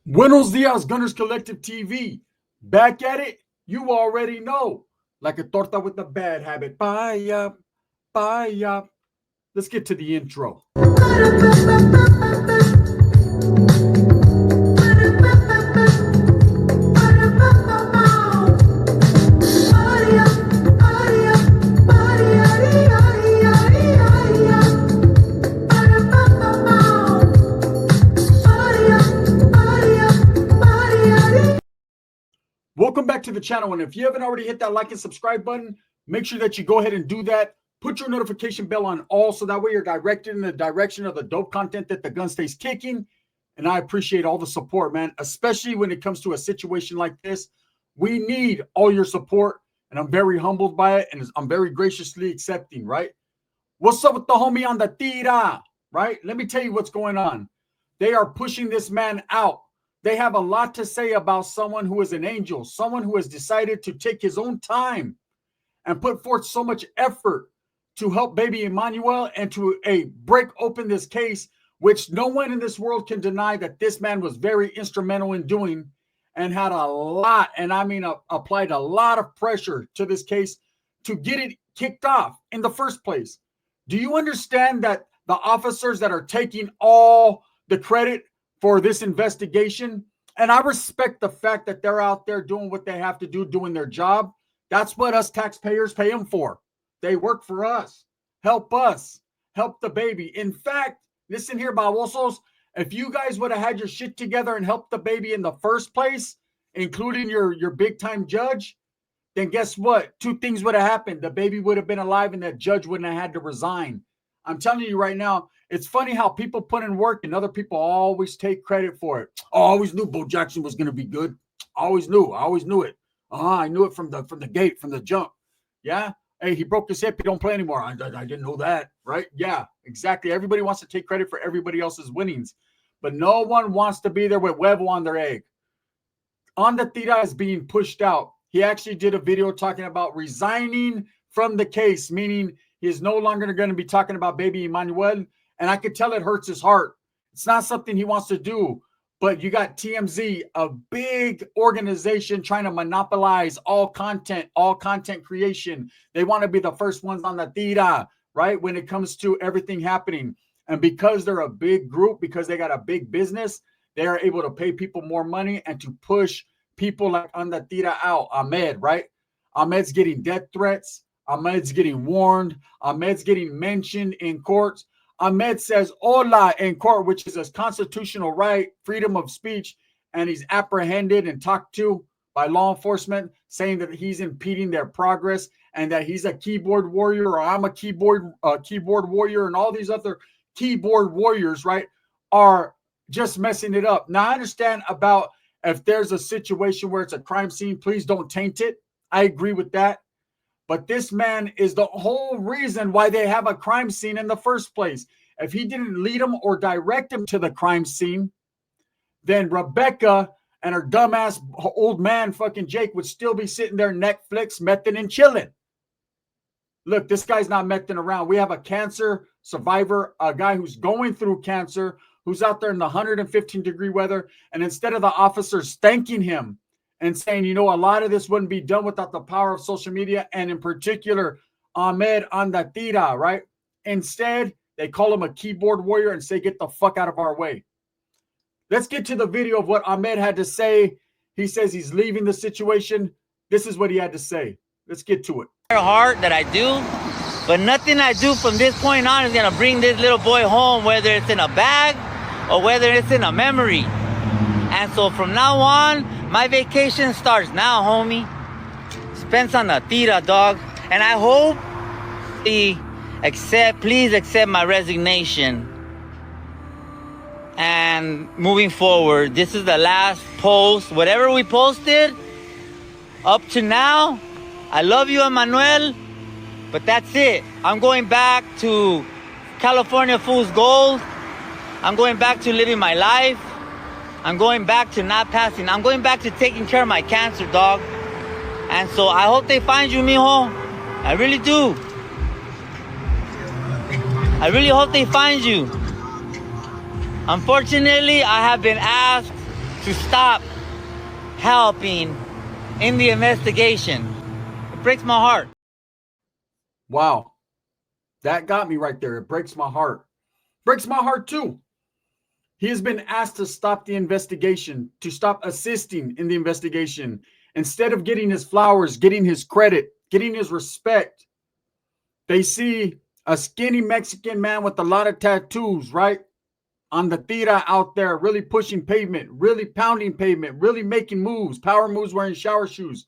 Buenos dias, Gunners Collective TV. Back at it, you already know. Like a torta with a bad habit. Bye, bye. Let's get to the intro. Welcome back to the channel, and if you haven't already hit that like and subscribe button, make sure that you go ahead and do that. Put your notification bell on all so that way you're directed in the direction of the dope content that the gun stays kicking. And I appreciate all the support, man, especially when it comes to a situation like this. We need all your support, and I'm very humbled by it, and I'm very graciously accepting, right? What's up with the homie on the Tira, right? Let me tell you what's going on. They are pushing this man out. They have a lot to say about someone who is an angel, someone who has decided to take his own time and put forth so much effort to help baby Emmanuel and to break open this case, which no one in this world can deny that this man was very instrumental in doing, and had a lot, and I mean applied a lot of pressure to this case to get it kicked off in the first place. Do you understand that the officers that are taking all the credit for this investigation, and I respect the fact that they're out there doing what they have to do, doing their job. That's what us taxpayers pay them for. They work for us, help the baby. In fact, listen here, babosos, if you guys would have had your shit together and helped the baby in the first place, including your big time judge, then guess what? Two things would have happened. The baby would have been alive and that judge wouldn't have had to resign. I'm telling you right now, it's funny how people put in work and other people always take credit for it. I always knew Bo Jackson was going to be good. I always knew it. I knew it from the gate, from the jump. Yeah. Hey, he broke his hip. He don't play anymore. I didn't know that, right? Yeah, exactly. Everybody wants to take credit for everybody else's winnings, but no one wants to be there with huevo on their egg. On the Tira is being pushed out. He actually did a video talking about resigning from the case, meaning he is no longer going to be talking about baby Emmanuel. And I could tell it hurts his heart. It's not something he wants to do. But you got TMZ, a big organization trying to monopolize all content creation. They want to be the first ones on the Tira, right? When it comes to everything happening. And because they're a big group, because they got a big business, they are able to pay people more money and to push people like on the Tira out. Ahmed, right? Ahmed's getting death threats. Ahmed's getting warned. Ahmed's getting mentioned in courts. Ahmed says hola in court, which is a constitutional right, freedom of speech, and he's apprehended and talked to by law enforcement, saying that he's impeding their progress and that he's a keyboard warrior, or I'm a keyboard warrior, and all these other keyboard warriors, right, are just messing it up. Now, I understand about if there's a situation where it's a crime scene, please don't taint it. I agree with that. But this man is the whole reason why they have a crime scene in the first place. If he didn't lead them or direct them to the crime scene, then Rebecca and her dumbass old man, fucking Jake, would still be sitting there Netflix, mething and chilling. Look, this guy's not mething around. We have a cancer survivor, a guy who's going through cancer, who's out there in the 115-degree weather. And instead of the officers thanking him and saying, you know, a lot of this wouldn't be done without the power of social media, and in particular, Ahmed on the Tira, right? Instead, they call him a keyboard warrior and say, get the fuck out of our way. Let's get to the video of what Ahmed had to say. He says he's leaving the situation. This is what he had to say. Let's get to it. Heart that I do, but nothing I do from this point on is going to bring this little boy home, whether it's in a bag or whether it's in a memory. And so from now on, my vacation starts now, homie. Spence on the Tira, dog. And I hope please accept my resignation. And moving forward, this is the last post. Whatever we posted up to now, I love you, Emmanuel, but that's it. I'm going back to California Fool's Gold. I'm going back to living my life. I'm going back to not passing. I'm going back to taking care of my cancer, dog. And so I hope they find you, mijo. I really do. I really hope they find you. Unfortunately, I have been asked to stop helping in the investigation. It breaks my heart. Wow. That got me right there. It breaks my heart. Breaks my heart too. He has been asked to stop the investigation, to stop assisting in the investigation. Instead of getting his flowers, getting his credit, getting his respect, they see a skinny Mexican man with a lot of tattoos, right? On the Tira out there, really pushing pavement, really pounding pavement, really making moves, power moves, wearing shower shoes.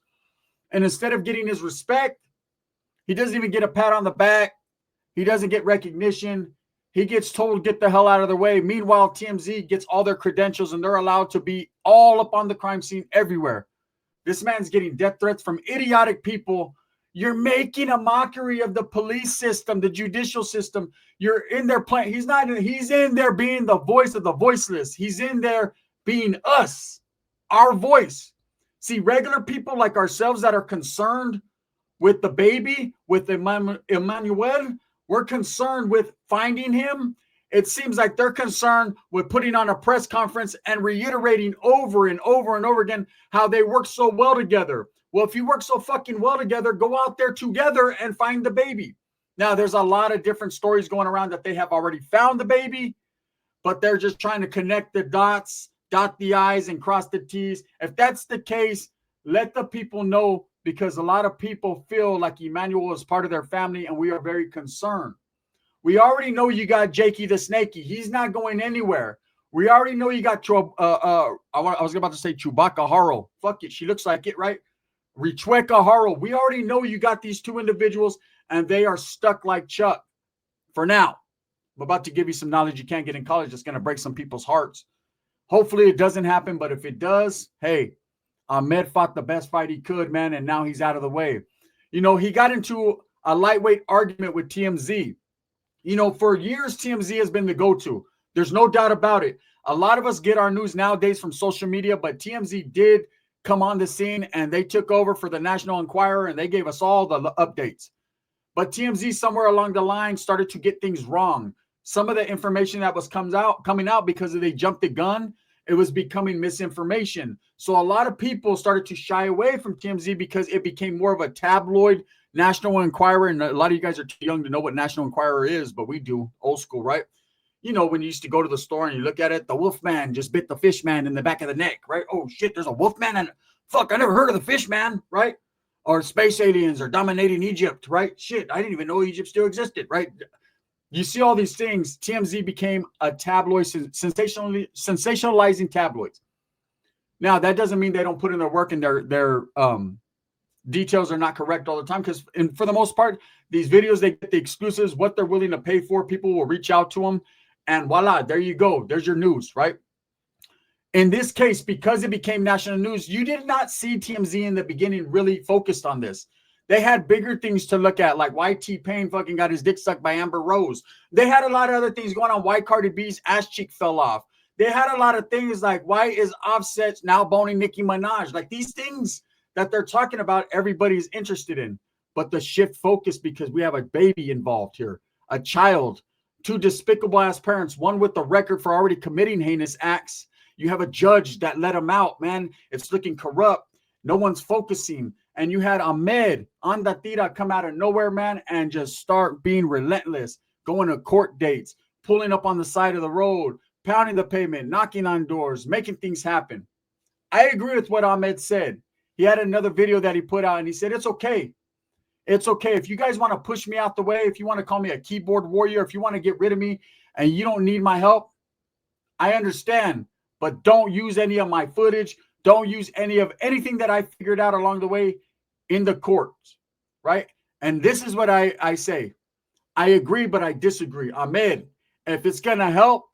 And instead of getting his respect, he doesn't even get a pat on the back. He doesn't get recognition. He gets told, get the hell out of the way. Meanwhile, TMZ gets all their credentials and they're allowed to be all up on the crime scene everywhere. This man's getting death threats from idiotic people. You're making a mockery of the police system, the judicial system. You're in there playing. He's in there being the voice of the voiceless. He's in there being us, our voice. See, regular people like ourselves that are concerned with the baby, with Emmanuel, we're concerned with finding him. It seems like they're concerned with putting on a press conference and reiterating over and over and over again how they work so well together. Well, if you work so fucking well together, go out there together and find the baby. Now, there's a lot of different stories going around that they have already found the baby, but they're just trying to connect the dots, dot the I's and cross the T's. If that's the case, let the people know, because a lot of people feel like Emmanuel is part of their family and we are very concerned. We already know you got Jakey the Snakey. He's not going anywhere. We already know you got, I was about to say Chewbacca Haro. Fuck it. She looks like it, right? Richueca Haro. We already know you got these two individuals and they are stuck like Chuck for now. I'm about to give you some knowledge you can't get in college. It's going to break some people's hearts. Hopefully it doesn't happen, but if it does, hey, Ahmed fought the best fight he could, man, and now he's out of the way. You know, he got into a lightweight argument with TMZ. You know, for years, TMZ has been the go-to. There's no doubt about it. A lot of us get our news nowadays from social media, but TMZ did come on the scene and they took over for the National Enquirer and they gave us all the updates. But TMZ somewhere along the line started to get things wrong. Some of the information that was coming out because they jumped the gun, it was becoming misinformation. So a lot of people started to shy away from TMZ because it became more of a tabloid National Enquirer. And a lot of you guys are too young to know what National Enquirer is, but we do, old school, right? You know, when you used to go to the store and you look at it, the wolf man just bit the fish man in the back of the neck, right? Oh shit, there's a wolf man, and fuck, I never heard of the fish man, right? Or space aliens are dominating Egypt, right? Shit, I didn't even know Egypt still existed, right? You see all these things. TMZ became a tabloid, sensationalizing tabloids. Now, that doesn't mean they don't put in their work and their details are not correct all the time, because for the most part, these videos, they get the exclusives, what they're willing to pay for. People will reach out to them, and voila, there you go. There's your news, right? In this case, because it became national news, you did not see TMZ in the beginning really focused on this. They had bigger things to look at, like why T-Pain fucking got his dick sucked by Amber Rose. They had a lot of other things going on. Why Cardi B's ass cheek fell off. They had a lot of things like, why is Offset now boning Nicki Minaj? Like, these things that they're talking about, everybody's interested in. But the shift focus, because we have a baby involved here, a child, two despicable ass parents, one with the record for already committing heinous acts. You have a judge that let him out, man. It's looking corrupt. No one's focusing. And you had Ahmed on the Tira come out of nowhere, man, and just start being relentless, going to court dates, pulling up on the side of the road, pounding the pavement, knocking on doors, making things happen. I agree with what Ahmed said. He had another video that he put out, and he said, it's okay. It's okay. If you guys want to push me out the way, if you want to call me a keyboard warrior, if you want to get rid of me and you don't need my help, I understand. But don't use any of my footage. Don't use anything that I figured out along the way in the courts, right? And this is what I say. I agree, but I disagree. Ahmed, if it's going to help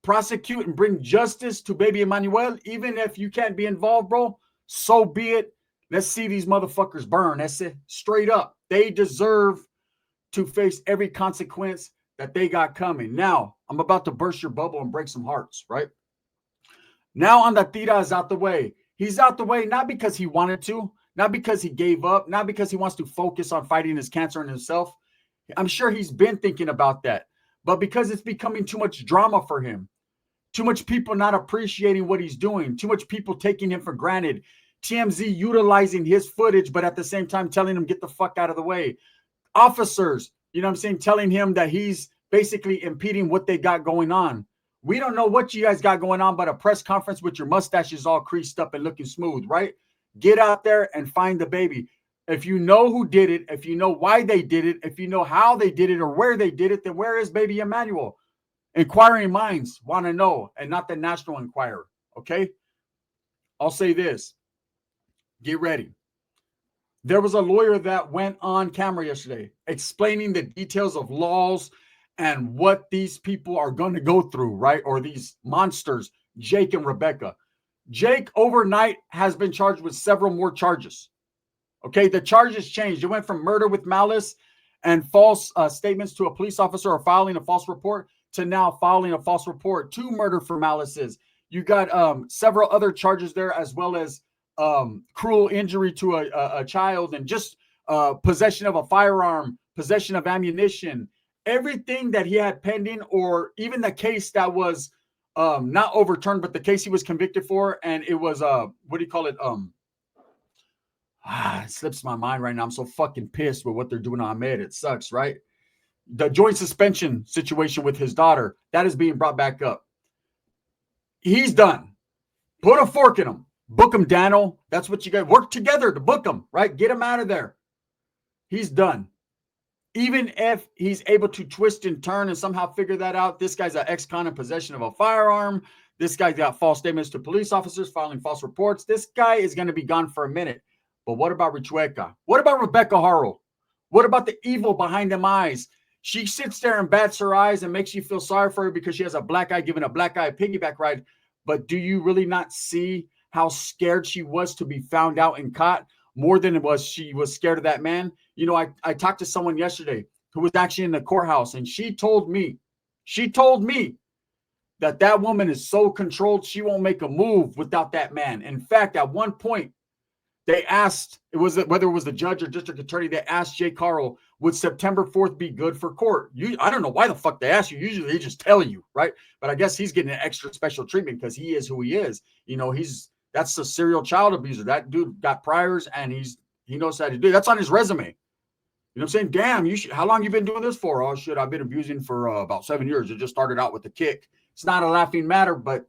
prosecute and bring justice to baby Emmanuel, even if you can't be involved, bro, so be it. Let's see these motherfuckers burn. That's it. Straight up. They deserve to face every consequence that they got coming. Now, I'm about to burst your bubble and break some hearts, right? Now on the Tira is out the way. He's out the way not because he wanted to, not because he gave up, not because he wants to focus on fighting his cancer and himself. I'm sure he's been thinking about that, but because it's becoming too much drama for him. Too much people not appreciating what he's doing. Too much people taking him for granted. TMZ utilizing his footage, but at the same time telling him, get the fuck out of the way. Officers, you know what I'm saying, telling him that he's basically impeding what they got going on. We don't know what you guys got going on, but a press conference with your mustaches all creased up and looking smooth, right? Get out there and find the baby. If you know who did it, if you know why they did it, if you know how they did it or where they did it, then where is baby Emmanuel? Inquiring minds want to know, and not the National Enquirer, okay? I'll say this. Get ready. There was a lawyer that went on camera yesterday explaining the details of laws and what these people are going to go through, right? Or these monsters, Jake and Rebecca. Jake overnight has been charged with several more charges. Okay, the charges changed. It went from murder with malice and false statements to a police officer or filing a false report to now filing a false report to murder for malices. You got several other charges there, as well as cruel injury to a child and just possession of a firearm, possession of ammunition, everything that he had pending, or even the case that was not overturned, but the case he was convicted for. And it was, what do you call it? It slips my mind right now. I'm so fucking pissed with what they're doing to Ahmed. It sucks, right? The joint suspension situation with his daughter, that is being brought back up. He's done. Put a fork in him. Book him, Daniel. That's what you got. Work together to book him, right? Get him out of there. He's done. Even if he's able to twist and turn and somehow figure that out, this guy's an ex-con in possession of a firearm. This guy's got false statements to police officers, filing false reports. This guy is going to be gone for a minute. But what about Richueca? What about Rebecca Harrell? What about the evil behind them eyes? She sits there and bats her eyes and makes you feel sorry for her because she has a black eye giving a black eye piggyback ride. But do you really not see how scared she was to be found out and caught more than it was she was scared of that man? You know, I talked to someone yesterday who was actually in the courthouse, and she told me that that woman is so controlled she won't make a move without that man. In fact, at one point, they asked, whether it was the judge or district attorney, they asked Jay Carl, would September 4th be good for court? I don't know why the fuck they ask you. Usually they just tell you, right? But I guess he's getting an extra special treatment because he is who he is. You know, that's a serial child abuser. That dude got priors and he knows how to do it. That's on his resume. You know what I'm saying? Damn, how long you been doing this for? Oh shit, I've been abusing for about 7 years. It just started out with a kick. It's not a laughing matter, but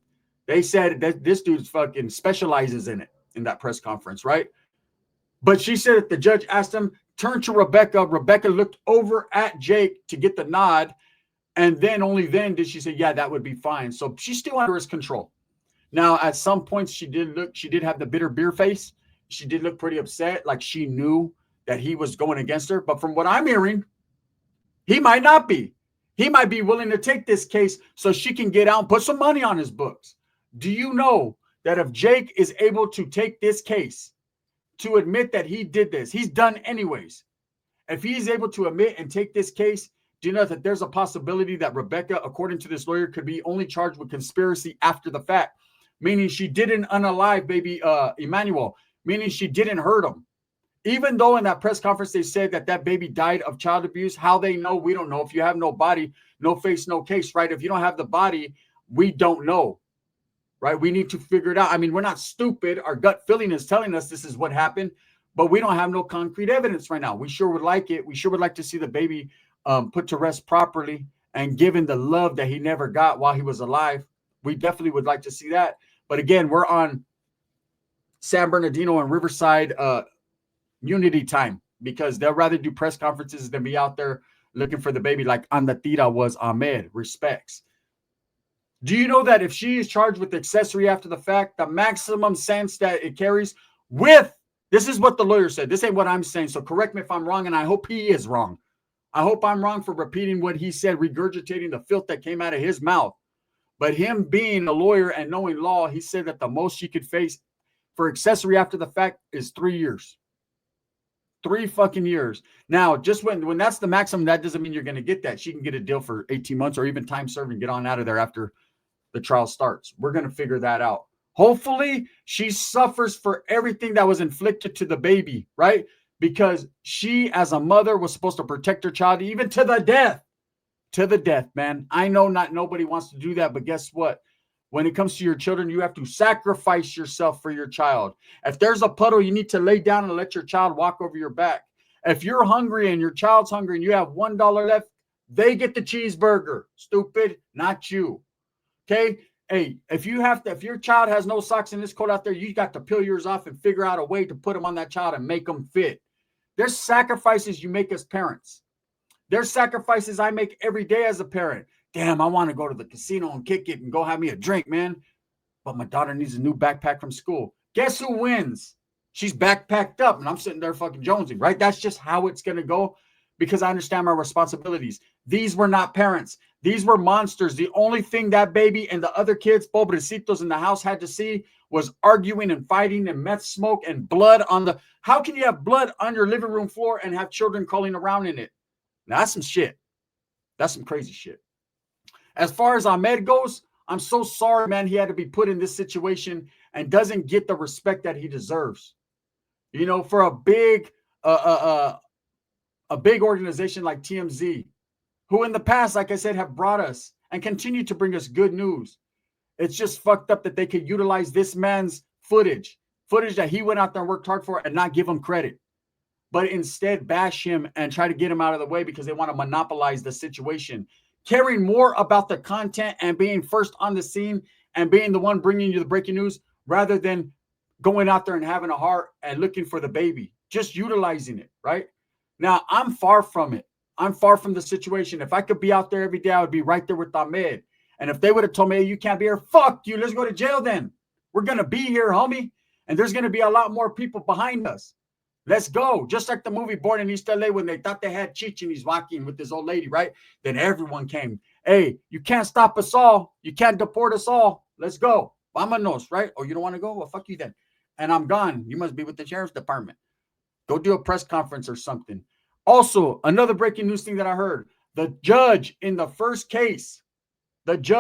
they said that this dude fucking specializes in it in that press conference, right? But she said that the judge asked him, turn to Rebecca. Rebecca looked over at Jake to get the nod. And then only then did she say, yeah, that would be fine. So she's still under his control. Now, at some points, she did have the bitter beer face. She did look pretty upset, like she knew that he was going against her. But from what I'm hearing, he might not be. He might be willing to take this case so she can get out and put some money on his books. Do you know that if Jake is able to take this case, to admit that he did this, he's done anyways. If he's able to admit and take this case, do you know that there's a possibility that Rebecca, according to this lawyer, could be only charged with conspiracy after the fact, meaning she didn't unalive baby Emmanuel, meaning she didn't hurt him. Even though in that press conference they said that that baby died of child abuse, how they know, we don't know. If you have no body, no face, no case, right? If you don't have the body, we don't know, right? We need to figure it out. I mean, we're not stupid. Our gut feeling is telling us this is what happened, but we don't have no concrete evidence right now. We sure would like it. We sure would like to see the baby put to rest properly and given the love that he never got while he was alive. We definitely would like to see that. But again, we're on San Bernardino and Riverside unity time because they'll rather do press conferences than be out there looking for the baby like on the Tira was Ahmed. Respects. Do you know that if she is charged with accessory after the fact, the maximum sentence that it carries with, this is what the lawyer said. This ain't what I'm saying. So correct me if I'm wrong, and I hope he is wrong. I hope I'm wrong for repeating what he said, regurgitating the filth that came out of his mouth. But him being a lawyer and knowing law, he said that the most she could face for accessory after the fact is 3 years. 3 fucking years. Now, just when that's the maximum, that doesn't mean you're going to get that. She can get a deal for 18 months or even time served and get on out of there after the trial starts. We're going to figure that out. Hopefully, she suffers for everything that was inflicted to the baby, right? Because she, as a mother, was supposed to protect her child even to the death. To the death, man. I know not nobody wants to do that, but guess what? When it comes to your children, you have to sacrifice yourself for your child. If there's a puddle, you need to lay down and let your child walk over your back. If you're hungry and your child's hungry and you have $1 left, they get the cheeseburger. Stupid, not you. Okay? Hey, if your child has no socks in this cold out there, you got to peel yours off and figure out a way to put them on that child and make them fit. There's sacrifices you make as parents. There's sacrifices I make every day as a parent. Damn, I want to go to the casino and kick it and go have me a drink, man. But my daughter needs a new backpack from school. Guess who wins? She's backpacked up and I'm sitting there fucking jonesing, right? That's just how it's going to go because I understand my responsibilities. These were not parents. These were monsters. The only thing that baby and the other kids, pobrecitos in the house had to see was arguing and fighting and meth smoke and blood on the... How can you have blood on your living room floor and have children crawling around in it? Now, that's some shit. That's some crazy shit. As far as Ahmed goes, I'm so sorry, man, he had to be put in this situation and doesn't get the respect that he deserves. You know, for a big organization like TMZ, who in the past, like I said, have brought us and continue to bring us good news. It's just fucked up that they could utilize this man's footage that he went out there and worked hard for and not give him credit, but instead bash him and try to get him out of the way because they want to monopolize the situation, caring more about the content and being first on the scene and being the one bringing you the breaking news rather than going out there and having a heart and looking for the baby, just utilizing it, right? Now, I'm far from it. I'm far from the situation. If I could be out there every day, I would be right there with Ahmed. And if they would have told me, hey, you can't be here, fuck you, let's go to jail then. We're going to be here, homie. And there's going to be a lot more people behind us. Let's go. Just like the movie Born in East LA when they thought they had Cheech and he's walking with this old lady, right? Then everyone came. Hey, you can't stop us all. You can't deport us all. Let's go. Vámonos, right? Oh, you don't want to go? Well, fuck you then. And I'm gone. You must be with the sheriff's department. Go do a press conference or something. Also, another breaking news thing that I heard. The judge in the first case where Jake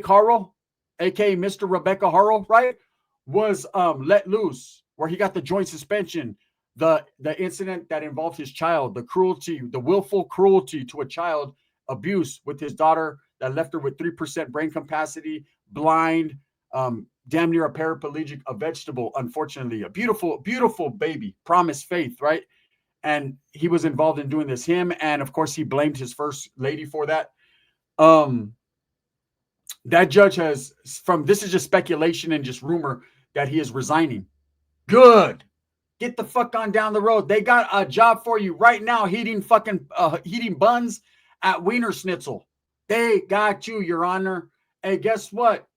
Harrell, aka Mr. Rebecca Harrell, right, was let loose, where he got the joint suspension. The incident that involved his child, the cruelty, the willful cruelty to a child, abuse with his daughter that left her with 3% brain capacity, blind, damn near a paraplegic, a vegetable, unfortunately, a beautiful, beautiful baby, promised faith, right? And he was involved in doing this, him, and of course he blamed his first lady for that. That judge has, this is just speculation and just rumor, that he is resigning. Good. Get the fuck on down the road. They got a job for you right now, heating buns at Wiener Schnitzel. They got you, Your Honor. Hey, guess what?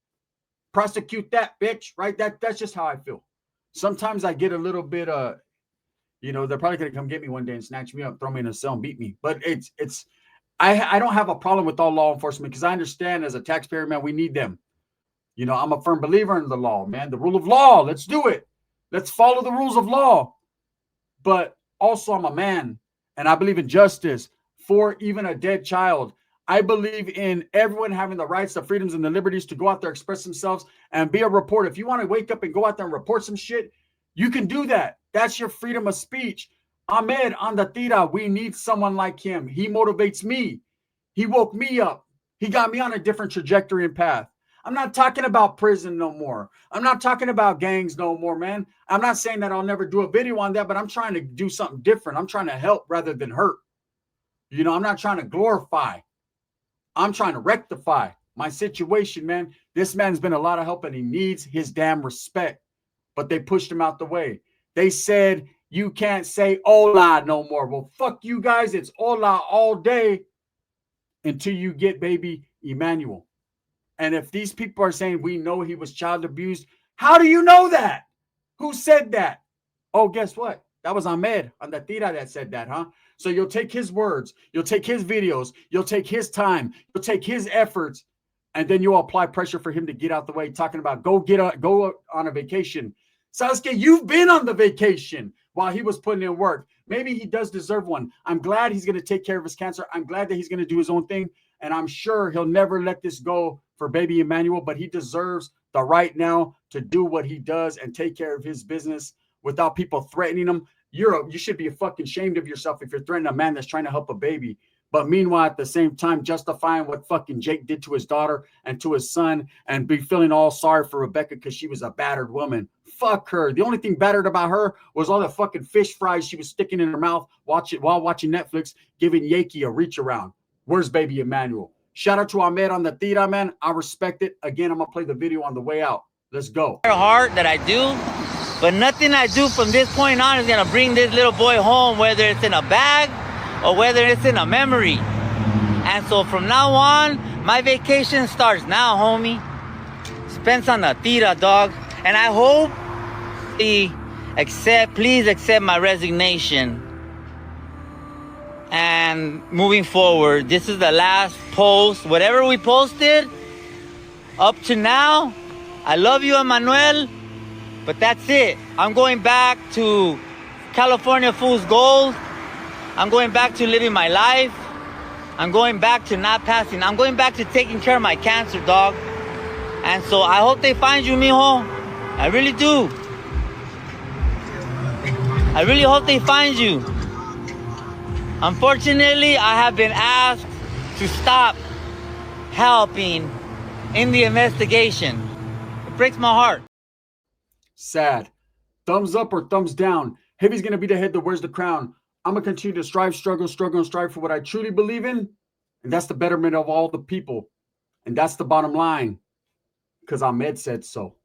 Prosecute that bitch, right? That's just how I feel. Sometimes I get a little bit, they're probably gonna come get me one day and snatch me up, throw me in a cell and beat me. But I don't have a problem with all law enforcement because I understand as a taxpayer, man, we need them. You know, I'm a firm believer in the law, man. The rule of law. Let's do it. Let's follow the rules of law. But also, I'm a man, and I believe in justice for even a dead child. I believe in everyone having the rights, the freedoms, and the liberties to go out there, express themselves, and be a reporter. If you want to wake up and go out there and report some shit, you can do that. That's your freedom of speech. Ahmed on the Tira, we need someone like him. He motivates me. He woke me up. He got me on a different trajectory and path. I'm not talking about prison no more. I'm not talking about gangs no more, man. I'm not saying that I'll never do a video on that, but I'm trying to do something different. I'm trying to help rather than hurt. You know, I'm not trying to glorify. I'm trying to rectify my situation, man. This man's been a lot of help and he needs his damn respect. But they pushed him out the way. They said, you can't say hola no more. Well, fuck you guys. It's hola all day until you get baby Emmanuel. And if these people are saying we know he was child abused, how do you know that? Who said that? Oh, guess what? That was Ahmed on the Tira that said that, huh? So you'll take his words, you'll take his videos, you'll take his time, you'll take his efforts, and then you'll apply pressure for him to get out the way, talking about go on a vacation. Sasuke, you've been on the vacation while he was putting in work. Maybe he does deserve one. I'm glad he's going to take care of his cancer. I'm glad that he's going to do his own thing. And I'm sure he'll never let this go for baby Emmanuel, but he deserves the right now to do what he does and take care of his business without people threatening him. You should be fucking ashamed of yourself if you're threatening a man that's trying to help a baby. But meanwhile, at the same time, justifying what fucking Jake did to his daughter and to his son and be feeling all sorry for Rebecca because she was a battered woman. Fuck her. The only thing battered about her was all the fucking fish fries she was sticking in her mouth while watching Netflix, giving Yakey a reach around. Where's baby Emmanuel? Shout out to Ahmed on the Tira, man. I respect it. Again, I'm going to play the video on the way out. Let's go. Heart that I do, but nothing I do from this point on is going to bring this little boy home, whether it's in a bag or whether it's in a memory. And so from now on, my vacation starts now, homie. Spends on the Tira, dog. And I hope please accept my resignation. And moving forward, this is the last post. Whatever we posted up to now, I love you, Emmanuel, but that's it. I'm going back to California Fool's Gold. I'm going back to living my life. I'm going back to not passing. I'm going back to taking care of my cancer, dog. And so I hope they find you, mijo. I really do. I really hope they find you. Unfortunately, I have been asked to stop helping in the investigation. It breaks my heart. Sad. Thumbs up or thumbs down. Heavy's going to be the head that wears the crown. I'm going to continue to strive, struggle, and strive for what I truly believe in. And that's the betterment of all the people. And that's the bottom line. Because Ahmed said so.